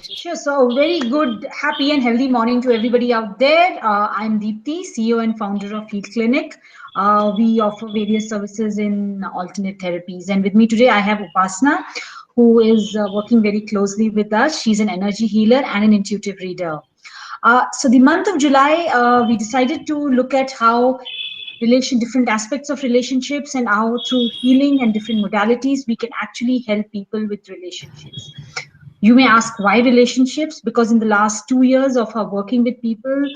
Sure. So, very good, happy, and healthy morning to everybody out there. I'm Deepthi, CEO and founder of Field Clinic. We offer various services in alternate therapies. And with me today, I have Upasana, who is working very closely with us. She's an energy healer and an intuitive reader. So, the month of July, we decided to look at how different aspects of relationships and how through healing and different modalities we can actually help people with relationships. You may ask why relationships? Because in the last 2 years of our working with people,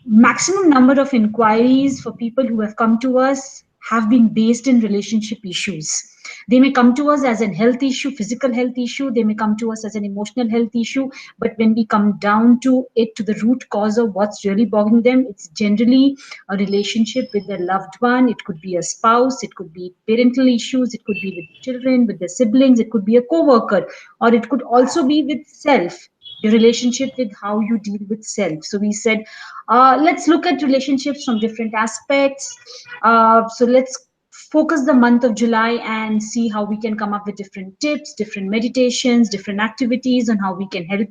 maximum number of inquiries for people who have come to us have been based in relationship issues. They may come to us as a health issue, physical health issue. They may come to us as an emotional health issue. But when we come down to it, to the root cause of what's really bothering them, it's generally a relationship with their loved one. It could be a spouse. It could be parental issues. It could be with children, with their siblings. It could be a co-worker, or it could also be with self, the relationship with how you deal with self. So we said, let's look at relationships from different aspects. So let's focus the month of July and see how we can come up with different tips, different meditations, different activities, and how we can help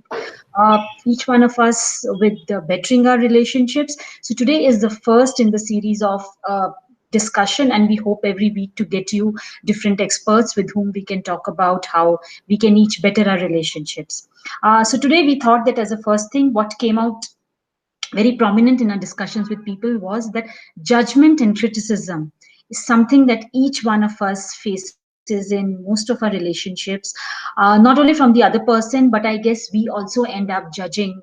each one of us with bettering our relationships. So today is the first in the series of discussion, and we hope every week to get you different experts with whom we can talk about how we can each better our relationships. So today we thought that as a first thing, what came out very prominent in our discussions with people was that judgment and criticism is something that each one of us faces in most of our relationships, not only from the other person, but I guess we also end up judging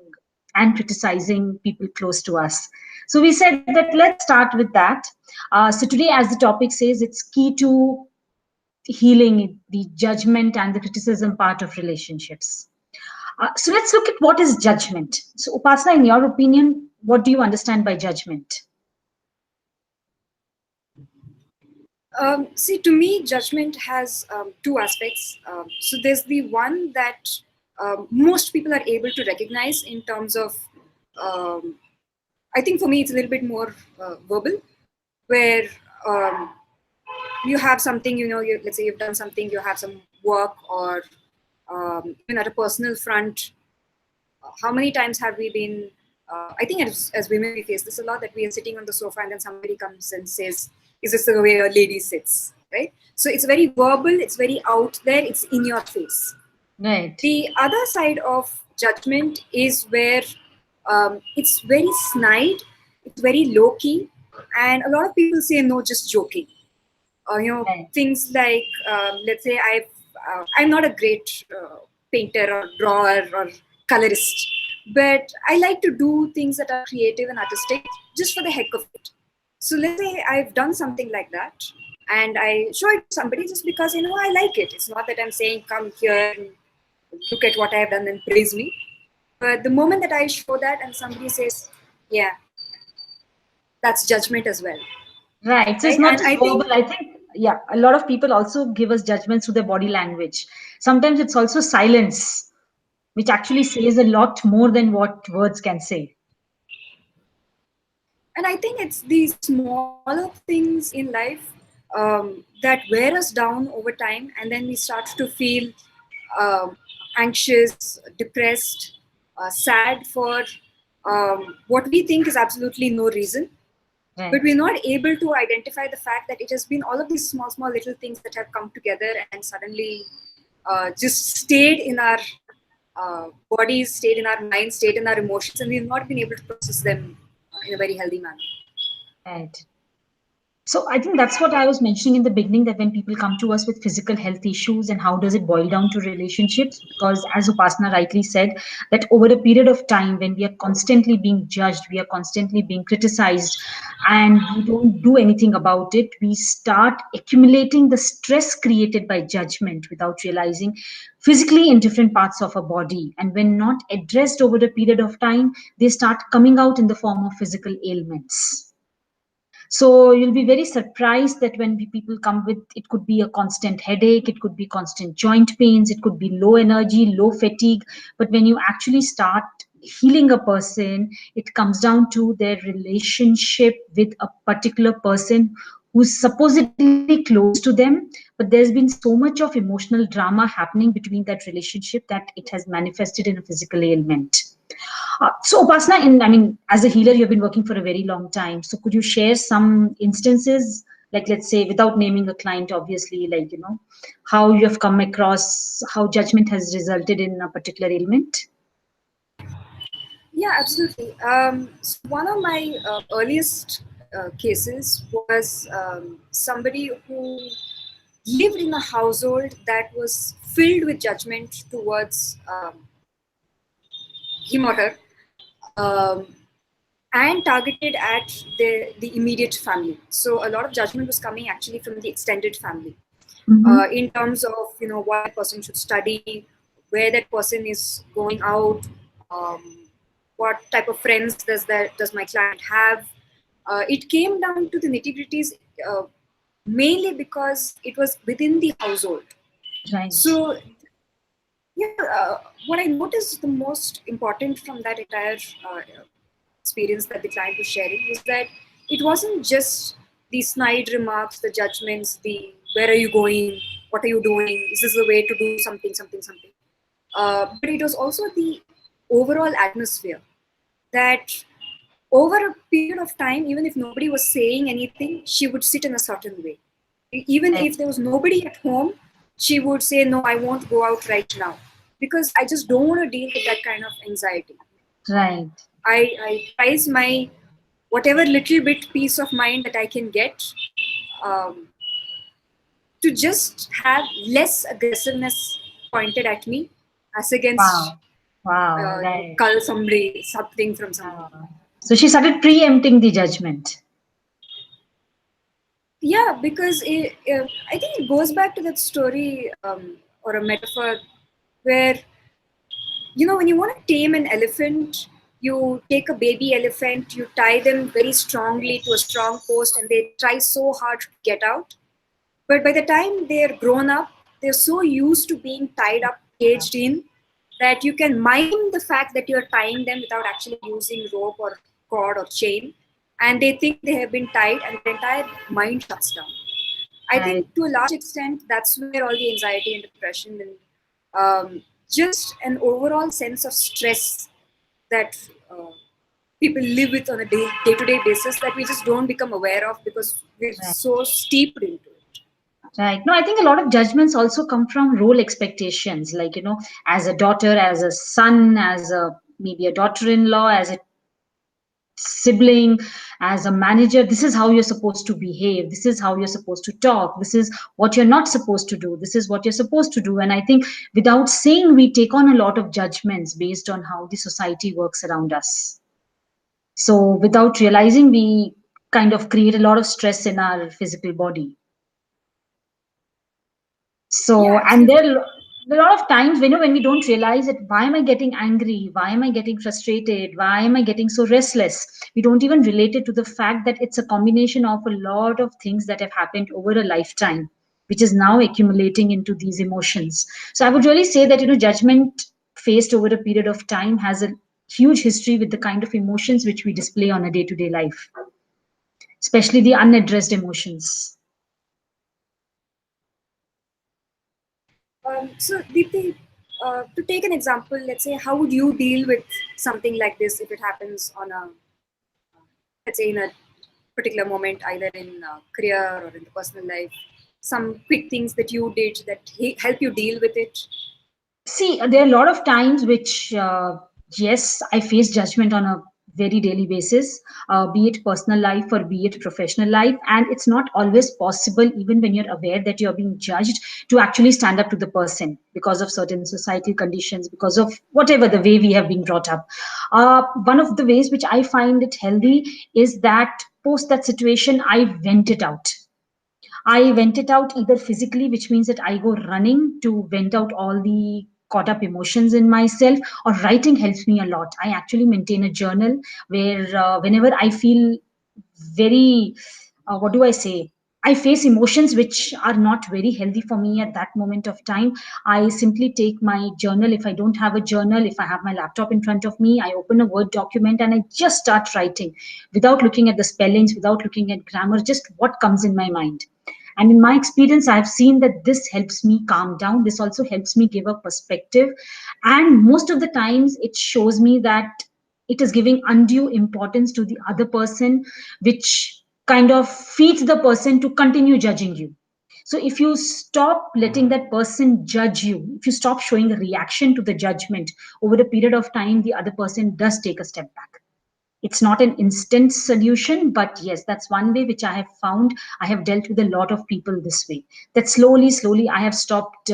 and criticizing people close to us. So we said that let's start with that. So today, as the topic says, it's key to healing the judgment and the criticism part of relationships. So let's look at what is judgment. So Upasana, in your opinion, what do you understand by judgment? See, to me, judgment has two aspects. So there's the one that most people are able to recognize in terms of, I think for me, it's a little bit more verbal, where you have something, let's say you've done something, you have some work, or even at a personal front. How many times have we been, I think as women, we face this a lot, that we are sitting on the sofa and then somebody comes and says, is this the way a lady sits, right? So it's very verbal, it's very out there, it's in your face. Right. The other side of judgment is where it's very snide, it's very low-key, and a lot of people say, no, just joking. Right. Things like, let's say I'm not a great painter or drawer or colorist, but I like to do things that are creative and artistic just for the heck of it. So let's say I've done something like that and I show it to somebody just because, I like it. It's not that I'm saying, come here and look at what I've done and praise me. But the moment that I show that and somebody says, yeah, that's judgment as well. Right. So it's not just verbal. I think, yeah, a lot of people also give us judgments through their body language. Sometimes it's also silence, which actually says a lot more than what words can say. And I think it's these smaller things in life that wear us down over time, and then we start to feel anxious, depressed, sad for what we think is absolutely no reason. Right. But we're not able to identify the fact that it has been all of these small little things that have come together and suddenly just stayed in our bodies, stayed in our minds, stayed in our emotions, and we've not been able to process them in a very healthy manner. Right. So I think that's what I was mentioning in the beginning, that when people come to us with physical health issues, and how does it boil down to relationships? Because as Upasana rightly said, that over a period of time when we are constantly being judged, we are constantly being criticized, and we don't do anything about it, we start accumulating the stress created by judgment without realizing physically in different parts of our body. And when not addressed over a period of time, they start coming out in the form of physical ailments. So you'll be very surprised that when people come with, it could be a constant headache, it could be constant joint pains, it could be low energy, low fatigue. But when you actually start healing a person, it comes down to their relationship with a particular person who's supposedly close to them, but there's been so much of emotional drama happening between that relationship that it has manifested in a physical ailment. So Upasna, as a healer, you've been working for a very long time. So could you share some instances, like let's say, without naming a client, obviously, like how you have come across how judgment has resulted in a particular ailment? Yeah, absolutely. So one of my earliest cases was somebody who lived in a household that was filled with judgment towards him or her, um, and targeted at the immediate family. So a lot of judgment was coming actually from the extended family, Mm-hmm. in terms of what that person should study, where that person is going out, um, what type of friends does my client have. It came down to the nitty gritties, uh, mainly because it was within the household. Right. So yeah, what I noticed the most important from that entire experience that the client was sharing was that it wasn't just the snide remarks, the judgments, the where are you going, what are you doing, is this the way to do something, something, something. But it was also the overall atmosphere that over a period of time, even if nobody was saying anything, she would sit in a certain way. Even Right. if there was nobody at home, she would say, no, I won't go out right now because I just don't want to deal with that kind of anxiety. Right. I prize my whatever little bit peace of mind that I can get, um, to just have less aggressiveness pointed at me as against Wow. Wow. Right. cull somebody, something from somebody. So she started preempting the judgment. Yeah, because I think it goes back to that story, or a metaphor where when you want to tame an elephant, you take a baby elephant, you tie them very strongly to a strong post, and they try so hard to get out. But by the time they're grown up, they're so used to being tied up, caged in, that you can mime the fact that you're tying them without actually using rope or cord or chain. And they think they have been tied, and their entire mind shuts down. I Right. think to a large extent, that's where all the anxiety and depression and just an overall sense of stress that people live with on a day-to-day basis that we just don't become aware of because we're Right. so steeped into it. Right. No, I think a lot of judgments also come from role expectations, like, as a daughter, as a son, as a maybe a daughter-in-law, as a sibling, as a manager. This is how you're supposed to behave. This is how you're supposed to talk. This is what you're not supposed to do. This is what you're supposed to do. And I think without saying, we take on a lot of judgments based on how the society works around us. So without realizing, we kind of create a lot of stress in our physical body. Yeah, So, and absolutely. there are a lot of times when we don't realize it, why am I getting angry? Why am I getting frustrated? Why am I getting so restless? We don't even relate it to the fact that it's a combination of a lot of things that have happened over a lifetime, which is now accumulating into these emotions. So I would really say that, judgment faced over a period of time has a huge history with the kind of emotions which we display on a day-to-day life, especially the unaddressed emotions. So, Deepthi, to take an example, let's say, how would you deal with something like this if it happens on a, let's say, in a particular moment, either in career or in the personal life? Some quick things that you did that help you deal with it. See, there are a lot of times which, yes, I face judgment on a very daily basis, be it personal life or be it professional life. And it's not always possible, even when you're aware that you're being judged, to actually stand up to the person because of certain societal conditions, because of whatever the way we have been brought up. One of the ways which I find it healthy is that post that situation, I vent it out. I vent it out either physically, which means that I go running to vent out all the caught up emotions in myself, or writing helps me a lot. I actually maintain a journal where whenever I feel very, what do I say? I face emotions which are not very healthy for me at that moment of time. I simply take my journal. If I don't have a journal, if I have my laptop in front of me, I open a Word document and I just start writing without looking at the spellings, without looking at grammar, just what comes in my mind. And in my experience, I've seen that this helps me calm down. This also helps me give a perspective. And most of the times, it shows me that it is giving undue importance to the other person, which kind of feeds the person to continue judging you. So if you stop letting that person judge you, if you stop showing a reaction to the judgment over a period of time, the other person does take a step back. It's not an instant solution, but yes, that's one way which I have found. I have dealt with a lot of people this way, that slowly I have stopped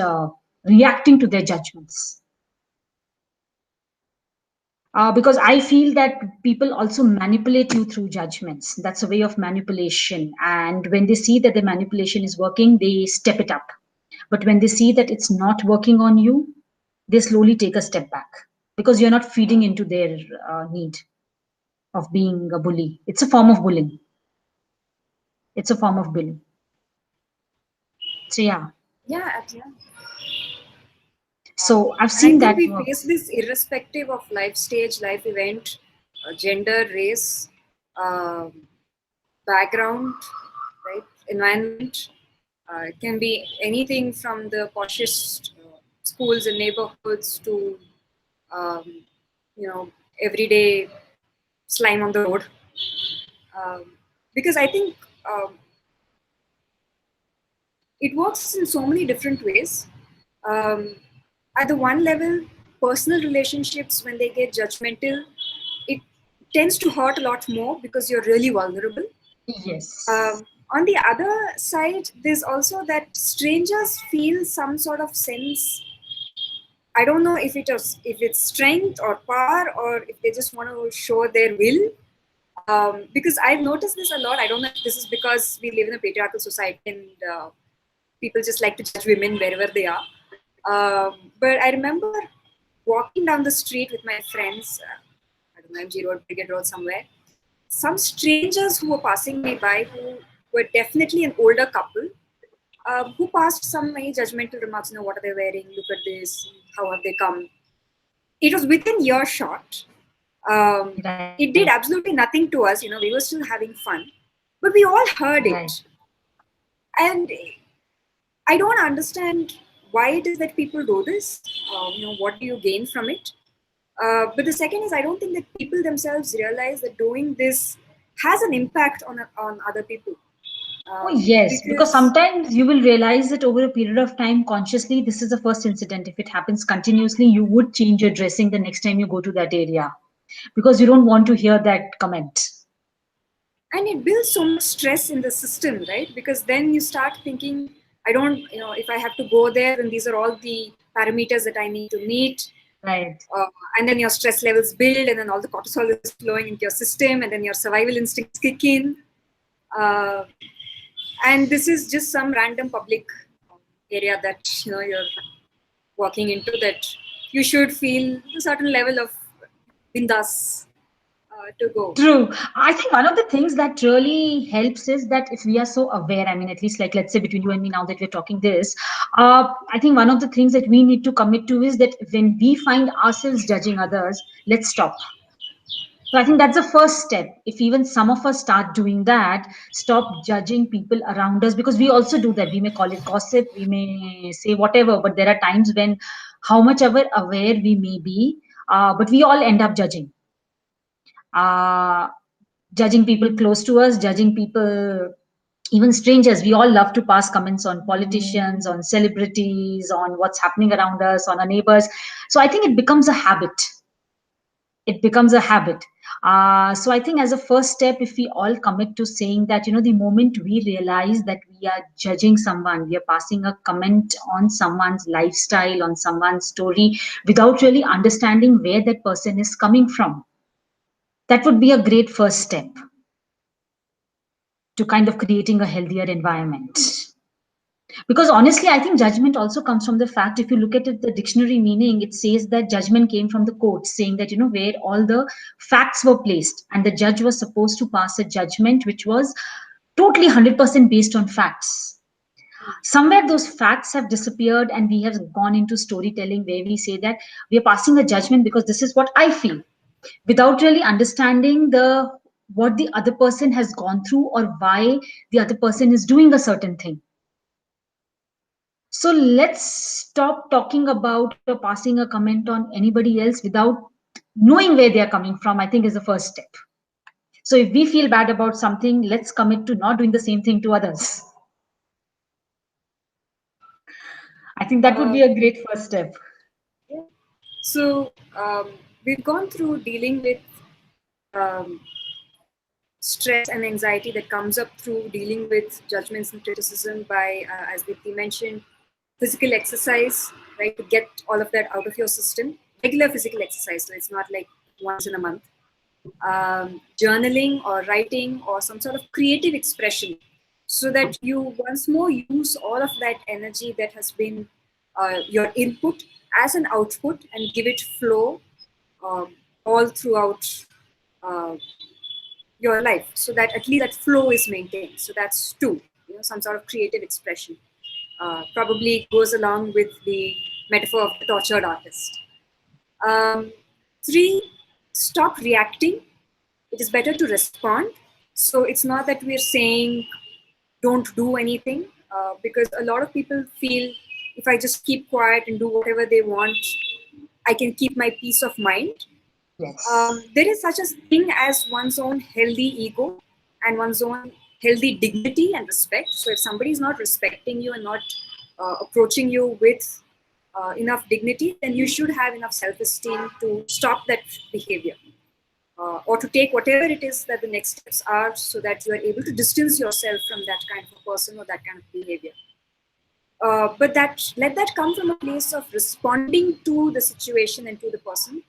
reacting to their judgments. Because I feel that people also manipulate you through judgments. That's a way of manipulation. And when they see that the manipulation is working, they step it up. But when they see that it's not working on you, they slowly take a step back, because you're not feeding into their need of being a bully. It's a form of bullying. It's a form of bullying. So yeah. Yeah. So I've And I seen think that we work. face this irrespective of life stage, life event, gender, race, um background, right? Environment. It can be anything from the poshest schools and neighborhoods to, um, everyday slime on the road. Um, because I think it works in so many different ways. Um, at the one level, personal relationships, when they get judgmental, it tends to hurt a lot more because you're really vulnerable. Yes. On the other side, there's also that strangers feel some sort of sense. I don't know if it's strength or power, or if they just want to show their will. Because I've noticed this a lot. I don't know if this is because we live in a patriarchal society and people just like to judge women wherever they are. But I remember walking down the street with my friends, I don't know, MG Road, Brigade Road, somewhere. Some strangers who were passing me by, who were definitely an older couple, who passed some very judgmental remarks. What are they wearing? Look at this. How have they come? It was within earshot. Um, Right. it did absolutely nothing to us. We were still having fun, but we all heard Right. it. And I don't understand why it is that people do this. What do you gain from it? But the second is, I don't think that people themselves realize that doing this has an impact on other people. Oh, yes, because Because sometimes you will realize that over a period of time, consciously, this is the first incident. If it happens continuously, you would change your dressing the next time you go to that area, because you don't want to hear that comment. and it builds so much stress in the system, right? Because then you start thinking, I don't, if I have to go there, then these are all the parameters that I need to meet. Right. uh, and then your stress levels build, and then all the cortisol is flowing into your system, and then your survival instincts kick in. uh, and this is just some random public area that you're walking into, that you should feel a certain level of bindas to go. True. I think one of the things that really helps is that if we are so aware, I mean, at least like let's say between you and me now that we're talking this, I think one of the things that we need to commit to is that when we find ourselves judging others, let's stop. So I think that's the first step. If even some of us start doing that, stop judging people around us, because we also do that. We may call it gossip, we may say whatever, but there are times when, how much ever aware we may be, but we all end up judging. Uh, Judging people close to us, judging people, even strangers. We all love to pass comments on politicians, on celebrities, on what's happening around us, on our neighbors. So I think it becomes a habit. It becomes a habit. So I think as a first step, if we all commit to saying that, the moment we realize that we are judging someone, we are passing a comment on someone's lifestyle, on someone's story, without really understanding where that person is coming from, that would be a great first step to kind of creating a healthier environment. Because honestly, I think judgment also comes from the fact, if you look at it, the dictionary meaning, it says that judgment came from the court, saying that, where all the facts were placed and the judge was supposed to pass a judgment which was totally 100% based on facts. Somewhere those facts have disappeared, and we have gone into storytelling where we say that we are passing a judgment because this is what I feel, without really understanding what the other person has gone through, or why the other person is doing a certain thing. So let's stop talking about or passing a comment on anybody else without knowing where they are coming from, I think is the first step. So if we feel bad about something, let's commit to not doing the same thing to others. I think that would be a great first step. Yeah. So we've gone through dealing with um, stress and anxiety that comes up through dealing with judgments and criticism by, as Dipti mentioned, physical exercise, right, to get all of that out of your system. Regular physical exercise, so it's not like once in a month. Journaling or writing or some sort of creative expression, so that you once more use all of that energy that has been your input as an output and give it flow um, all throughout uh, your life, so that at least that flow is maintained. So that's two, some sort of creative expression. Probably goes along with the metaphor of the tortured artist. Um, Three, stop reacting. It is better to respond. So it's not that we're saying don't do anything, because a lot of people feel if I just keep quiet and do whatever they want, I can keep my peace of mind. Yes. There is such a thing as one's own healthy ego and one's own healthy dignity and respect. So if somebody is not respecting you and not approaching you with enough dignity, then you should have enough self-esteem to stop that behavior, or to take whatever it is that the next steps are, so that you are able to distance yourself from that kind of a person or that kind of behavior. But that let that come from a place of responding to the situation and to the person,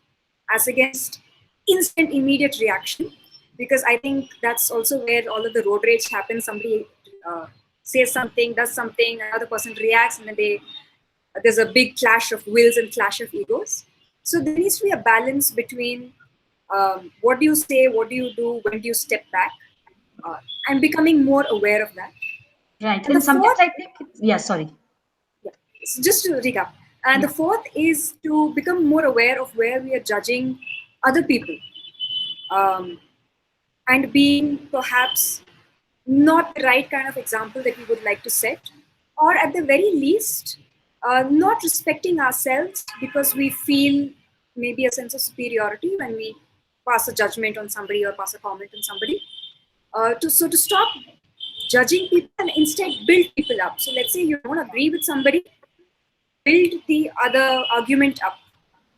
as against instant immediate reaction, because I think that's also where all of the road rage happens. Somebody uh, says something, does something, another person reacts, and then there's a big clash of wills and clash of egos. So there needs to be a balance between what do you say, what do you do, when do you step back, uh, and becoming more aware of that. Right. And the And sometimes fourth, I think, yeah, sorry. yeah, so just to recap, and the Yeah. fourth is to become more aware of where we are judging other people, um, and being perhaps not the right kind of example that we would like to set, or at the very least, not respecting ourselves because we feel maybe a sense of superiority when we pass a judgment on somebody or pass a comment on somebody. To stop judging people and instead build people up. So let's say you don't agree with somebody, build the other argument up,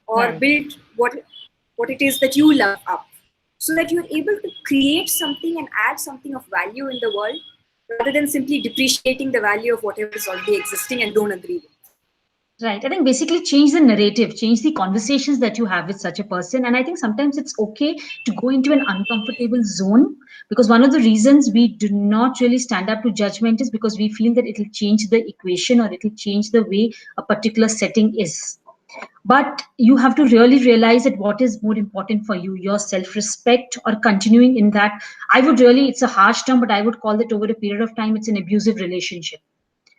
or Right. build what it is that you love up, so that you're able to create something and add something of value in the world, rather than simply depreciating the value of whatever is already existing and don't agree with. Right. I think basically change the narrative, change the conversations that you have with such a person. And I think sometimes it's okay to go into an uncomfortable zone, because one of the reasons we do not really stand up to judgment is because we feel that it'll change the equation or it'll change the way a particular setting is. But you have to really realize that what is more important for you, your self-respect or continuing in that. I would really, it's a harsh term, but I would call that over a period of time, it's an abusive relationship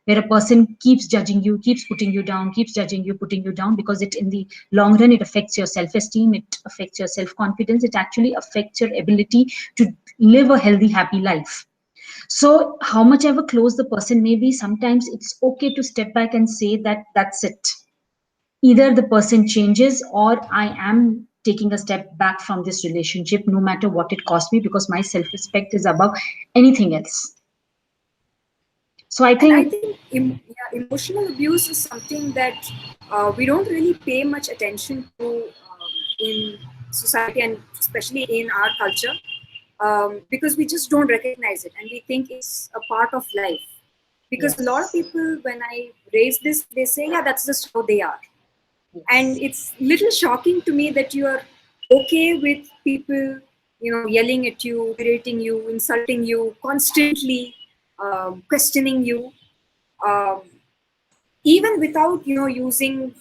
where a person keeps judging you, keeps putting you down, keeps judging you, putting you down, because it in the long run, it affects your self-esteem, it affects your self-confidence, it actually affects your ability to live a healthy, happy life. So how much ever close the person may be, sometimes it's okay to step back and say that that's it. Either the person changes or I am taking a step back from this relationship, no matter what it costs me, because my self-respect is above anything else. So I And I think, think yeah, emotional abuse is something that we don't really pay much attention to in society, and especially in our culture, because we just don't recognize it and we think it's a part of life. Because a lot of yes, people, when I raise this, they say, yeah, that's just how they are. And yes. it's little shocking to me that you are okay with people, yelling at you, berating you, insulting you, constantly questioning you, um, even without using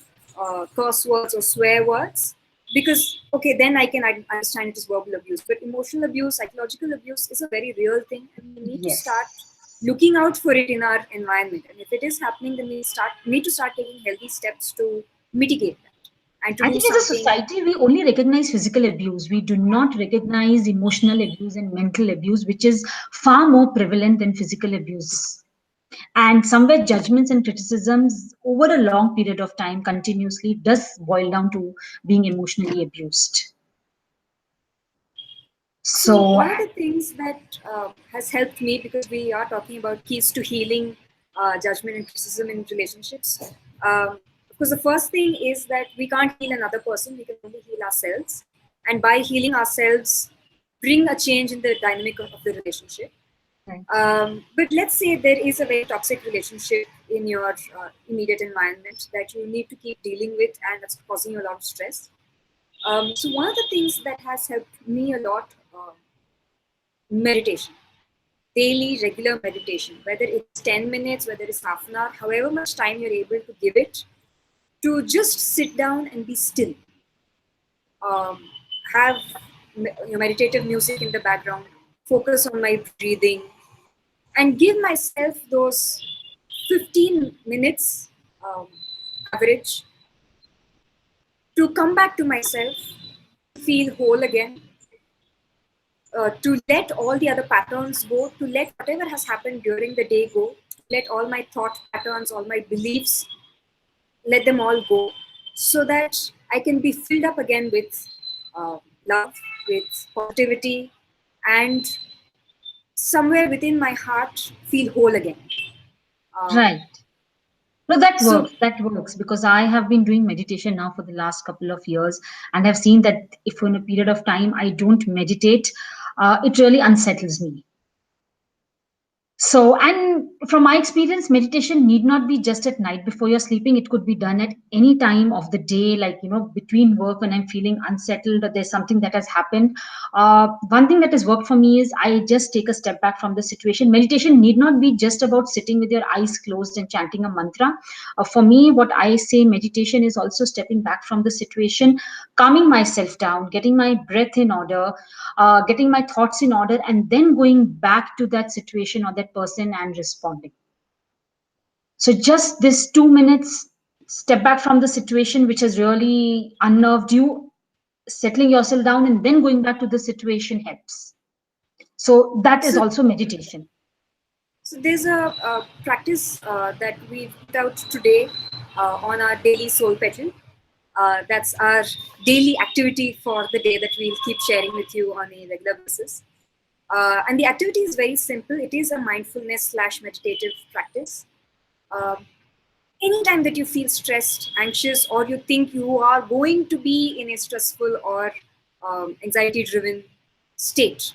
curse words or swear words. Because okay, then I can understand it is verbal abuse, but emotional abuse, psychological abuse is a very real thing, and we need to start Yes. looking out for it in our environment. And if it is happening, then we need to start taking healthy steps to mitigate that and to I do think as a something. society, we only recognize physical abuse. We do not recognize emotional abuse and mental abuse, which is far more prevalent than physical abuse. And somewhere judgments and criticisms over a long period of time continuously does boil down to being emotionally abused. So So one of the things that has helped me, because we are talking about keys to healing judgment and criticism in relationships. Of course, the first thing is that we can't heal another person; we can only heal ourselves, and by healing ourselves, bring a change in the dynamic of the relationship. right. But let's say there is a very toxic relationship in your immediate environment that you need to keep dealing with, and that's causing you a lot of stress. So one of the things that has helped me a lot, meditation, daily, regular meditation, whether it's 10 minutes, whether it's half an hour, however much time you're able to give it, to just sit down and be still. Um, have meditative music in the background, focus on my breathing, and give myself those 15 minutes um, average to come back to myself, feel whole again, to let all the other patterns go, to let whatever has happened during the day go, let all my thought patterns, all my beliefs, let them all go, so that I can be filled up again with love, with positivity, and somewhere within my heart feel whole again. Um, Right. No, that so works. That works because I have been doing meditation now for the last couple of years and have seen that if in a period of time I don't meditate, it really unsettles me. So, and from my experience, meditation need not be just at night before you're sleeping. It could be done at any time of the day, like, between work when I'm feeling unsettled or there's something that has happened. One thing that has worked for me is I just take a step back from the situation. Meditation need not be just about sitting with your eyes closed and chanting a mantra. For me, what I say meditation is also stepping back from the situation, calming myself down, getting my breath in order, getting my thoughts in order, and then going back to that situation or that person and responding. So, just this 2 minutes, step back from the situation which has really unnerved you, settling yourself down, and then going back to the situation helps. So, that is so also meditation. So there's a practice that we've put out today on our daily soul petal. That's our daily activity for the day that we'll keep sharing with you on a regular basis. And the activity is very simple. It is a mindfulness slash meditative practice. Um, Anytime that you feel stressed, anxious, or you think you are going to be in a stressful or anxiety driven state,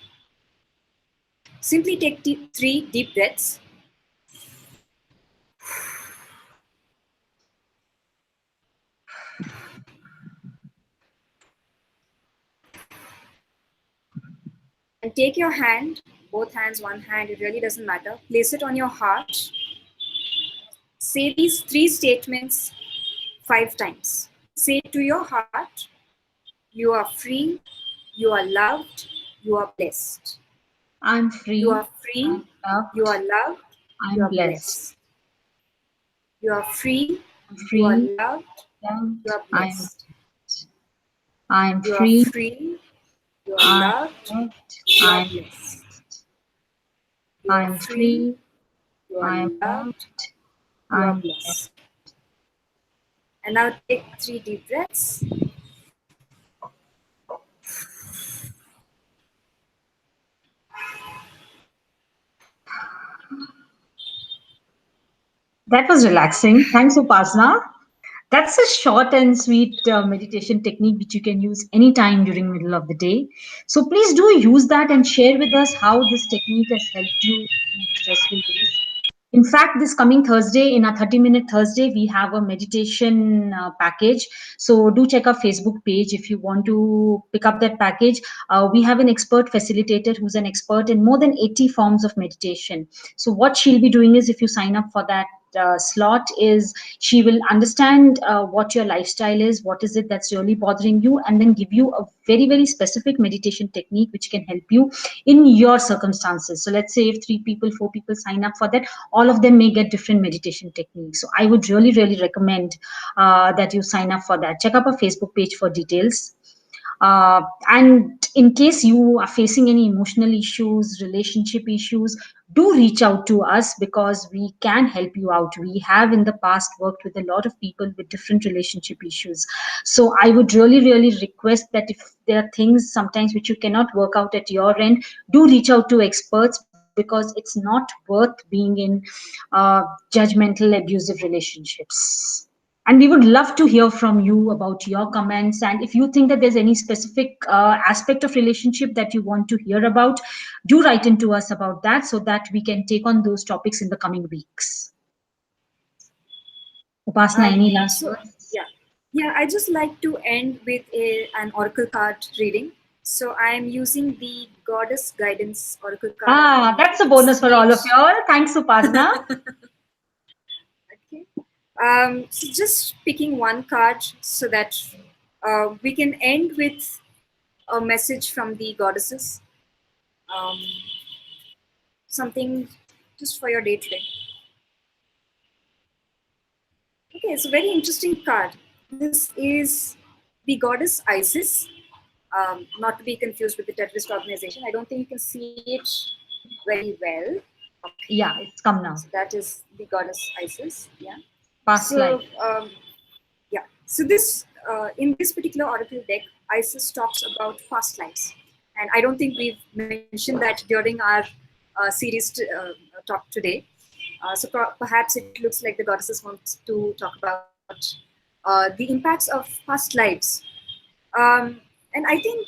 simply take 3 deep breaths. And take your hand, both hands, one hand, it really doesn't matter. Place it on your heart. Say these 3 statements 5 times. Say to your heart, you are free, you are loved, you are blessed. I'm You free, are free, I'm you loved, are loved, you I'm are blessed. blessed. You are free, I'm you are free, loved, you loved, are I'm blessed. I'm You are free, free, you are I'm loved, loved, you are I'm blessed. You are I'm free, free, you are I'm loved, loved, you are I'm blessed. blessed. And now take 3 deep breaths. That was relaxing. Thanks, Upasna. That's a short and sweet meditation technique which you can use anytime during middle of the day. So please do use that and share with us how this technique has helped you in stressful days. In fact, this coming Thursday, in our 30-minute Thursday, we have a meditation package. So do check our Facebook page if you want to pick up that package. We have an expert facilitator who's an expert in more than 80 forms of meditation. So what she'll be doing is if you sign up for that slot is she will understand what your lifestyle is, what is it that's really bothering you, and then give you a very, very specific meditation technique which can help you in your circumstances. So let's say if 3 people, 4 people sign up for that, all of them may get different meditation techniques. So I would really, really recommend that you sign up for that. Check out our Facebook page for details. And in case you are facing any emotional issues, relationship issues, do reach out to us because we can help you out. We have in the past worked with a lot of people with different relationship issues. So I would really, really request that if there are things sometimes which you cannot work out at your end, do reach out to experts because it's not worth being in judgmental, abusive relationships. And we would love to hear from you about your comments. And if you think that there's any specific aspect of relationship that you want to hear about, do write into us about that so that we can take on those topics in the coming weeks. Upasna, any last So words? yeah, I just like to end with an oracle card reading. So I am using the Goddess Guidance Oracle card. I don't Ah, know if you that's a can bonus for see all it. of y'all. Thanks, Upasna. Okay. So just picking one card so that we can end with a message from the goddesses. Um, Something just for your day today. Okay, it's a very interesting card. This is the goddess Isis, not to be confused with the terrorist organization. I don't think you can see it very well. Okay, Yeah, it's come so now. that is the goddess Isis. Yeah. Past So life. yeah. So this in this particular oracle deck, Isis talks about past lives, and I don't think we've mentioned that during our series talk today. So perhaps it looks like the goddesses want to talk about the impacts of past lives. And I think,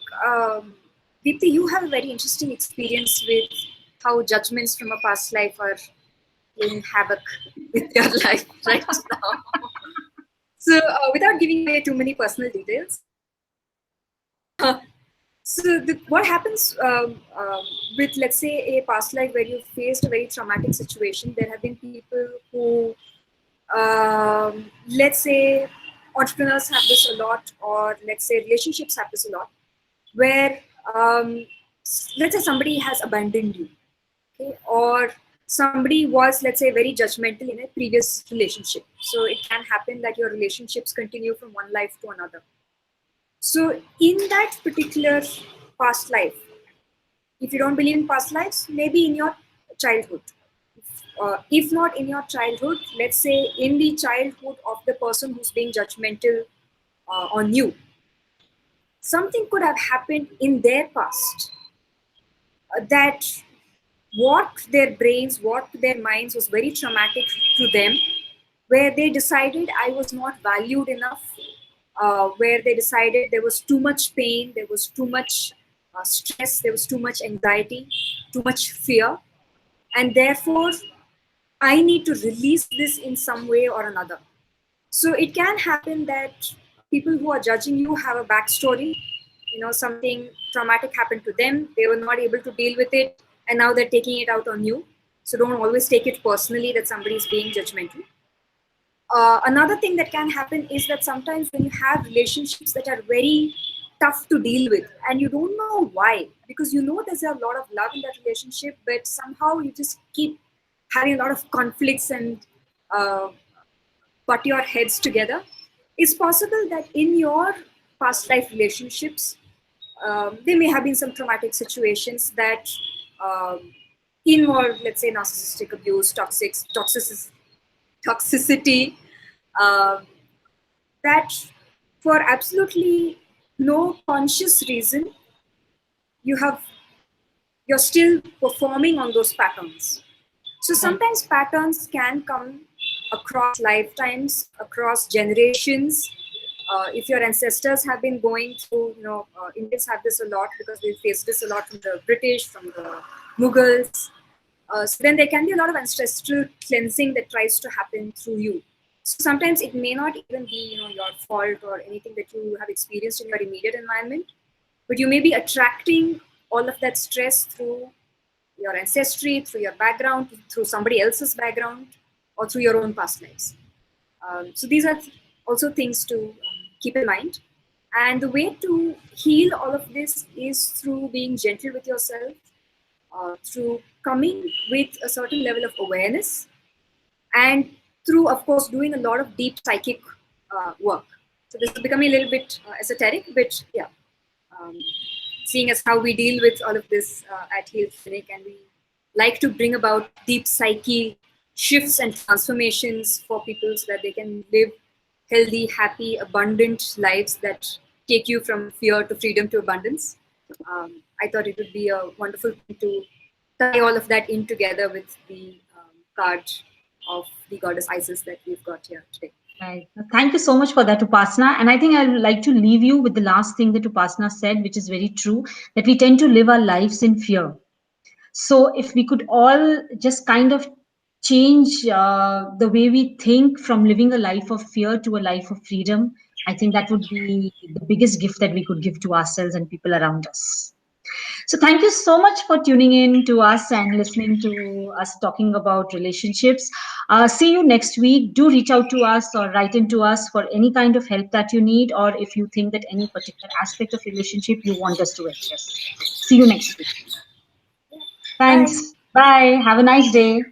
Deepthi, you have a very interesting experience with how judgments from a past life are playing havoc with your life right now. So, without giving away too many personal details, so what happens with, let's say, a past life where you faced a very traumatic situation? There have been people who, let's say, entrepreneurs have this a lot, or let's say relationships have this a lot, where let's say somebody has abandoned you, okay, or somebody was, let's say, very judgmental in a previous relationship. So it can happen that your relationships continue from one life to another. So in that particular past life, if you don't believe in past lives, maybe in your childhood. If not in your childhood, let's say in the childhood of the person who's being judgmental on you, something could have happened in their past that what their brains, what their minds was very traumatic to them, where they decided I was not valued enough, where they decided there was too much pain, there was too much stress, there was too much anxiety, too much fear, and therefore I need to release this in some way or another. So it can happen that people who are judging you have a backstory. You know, something traumatic happened to them. They were not able to deal with it, and now they're taking it out on you. So don't always take it personally that somebody is being judgmental. Another thing that can happen is that sometimes when you have relationships that are very tough to deal with, and you don't know why, because you know there's a lot of love in that relationship, but somehow you just keep having a lot of conflicts and uh, butt your heads together. It's possible that in your past life relationships, there may have been some traumatic situations that um, involve, let's say, narcissistic abuse, toxicity, um, that for absolutely no conscious reason, you have you're still performing on those patterns. So Right. sometimes patterns can come across lifetimes, across generations. If your ancestors have been going through, Indians have this a lot because we faced this a lot from the British, from the Mughals. So then there can be a lot of ancestral cleansing that tries to happen through you. So sometimes it may not even be, your fault or anything that you have experienced in your immediate environment, but you may be attracting all of that stress through your ancestry, through your background, through somebody else's background, or through your own past lives. So these are also things to keep in mind. And the way to heal all of this is through being gentle with yourself, through coming with a certain level of awareness, and through, of course, doing a lot of deep psychic work. So this is becoming a little bit esoteric, but yeah. um, seeing as how we deal with all of this at Health Clinic, and we like to bring about deep psyche shifts and transformations for people so that they can live healthy, happy, abundant lives that take you from fear to freedom to abundance. I thought it would be a wonderful thing to tie all of that in together with the card of the goddess Isis that we've got here today. Right. Thank you so much for that, Upasana. And I think I would like to leave you with the last thing that Upasana said, which is very true, that we tend to live our lives in fear. So if we could all just kind of change the way we think from living a life of fear to a life of freedom, I think that would be the biggest gift that we could give to ourselves and people around us. So thank you so much for tuning in to us and listening to us talking about relationships. See you next week. Do reach out to us or write into us for any kind of help that you need, or if you think that any particular aspect of relationship you want us to address. See you next week. Bye. Thanks. Bye. Have a nice day.